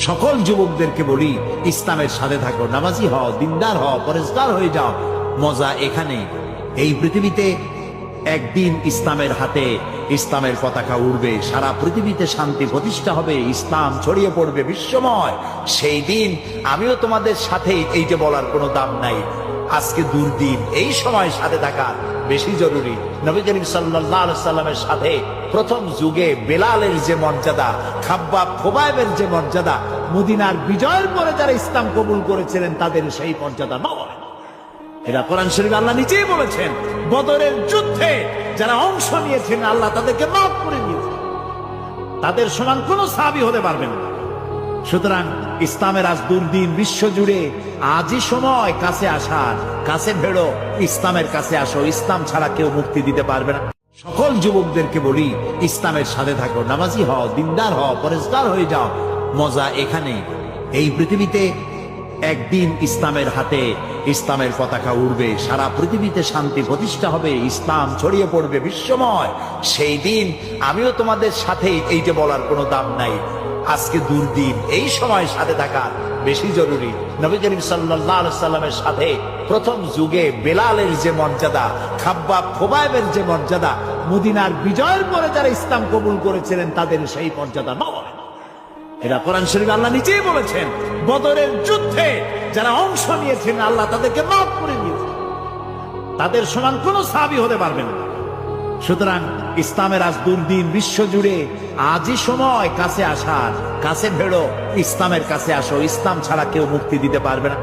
সকল যুবকদেরকে বলি, ইসলামের সাথে থাকো, নামাজি হও, দিনদার হও, পরেজগার হয়ে যাও। মজা এখানে, এই পৃথিবীতে একদিন ইসলামের হাতে ইসলামের পতাকা উড়বে, সারা পৃথিবীতে শান্তি প্রতিষ্ঠা হবে, ইসলাম ছড়িয়ে পড়বে বিশ্বময়। সেই দিন আমিও তোমাদের সাথে, এই যে বলার কোনো দাম নাই। আজকে দুর্দিন, এই সময় সাথে থাকা বেশি জরুরি। নবী করিম সাল্লাল্লাহু আলাইহি সাল্লামের সাথে প্রথম যুগে বেলালের যে মর্যাদা, খাব্বাব খোবাইবের যে মর্যাদা, মদিনার বিজয়ের পরে যারা ইসলাম কবুল করেছিলেন তাদের সেই মর্যাদা নয়। এরা কোরআন শরীফে আল্লাহ নিজেই বলেছেন, বদরের যুদ্ধে যারা অংশ নিয়েছেন আল্লাহ তাদেরকে মাফ করে দিয়েছেন, তাদের সমান কোন সাহাবী হতে পারবে না। সুতরাং ইসলামের আজ দুর্দিন, বিশ্ব জুড়ে আজই সময় কাছে আসার, কাছে ভেড়ো, ইসলামের কাছে আসো, ইসলাম ছাড়া কেউ মুক্তি দিতে পারবে না। সকল যুবকদেরকে বলি, ইসলামের সাথে থাকো, নামাজি হও, দিনদার হও, পরেজগার হয়ে যাও। মজা এখানে, এই পৃথিবীতে একদিন ইসলামের হাতে ইসলামের পতাকা উড়বে, সারা পৃথিবীতে শান্তি প্রতিষ্ঠা হবে, ইসলাম ছড়িয়ে পড়বে বিশ্বময়। সেই দিন আমিও তোমাদের সাথে, এই যে বলার কোনো দাম নাই। আজকে দুর্দিন, এই সময় সাথে থাকা বেশি জরুরি। নবী করিম সাল্লাল্লাহু আলাইহি সাল্লামের সাথে প্রথম যুগে বেলালের যে মর্যাদা, খাব্বাব খোবাইবের যে মর্যাদা, মদিনার বিজয়ের পরে যারা ইসলাম কবুল করেছিলেন তাদের সেই মর্যাদা নয়। এরা কোরআন শরীফে আল্লাহ নিজেই বলেছেন, বদরের যুদ্ধে যারা অংশ নিয়েছেন আল্লাহ তাদেরকে মাফ করে দিয়েছেন, তাদের সমান কোন সাহাবী হতে পারবে না। সুতরাং ইসলামের আজ দুর্দিন, বিশ্ব জুড়ে আজই সময় কাছে আসার, কাছে ভেড়ো, ইসলামের কাছে আসো, ইসলাম ছাড়া কেউ মুক্তি দিতে পারবে না।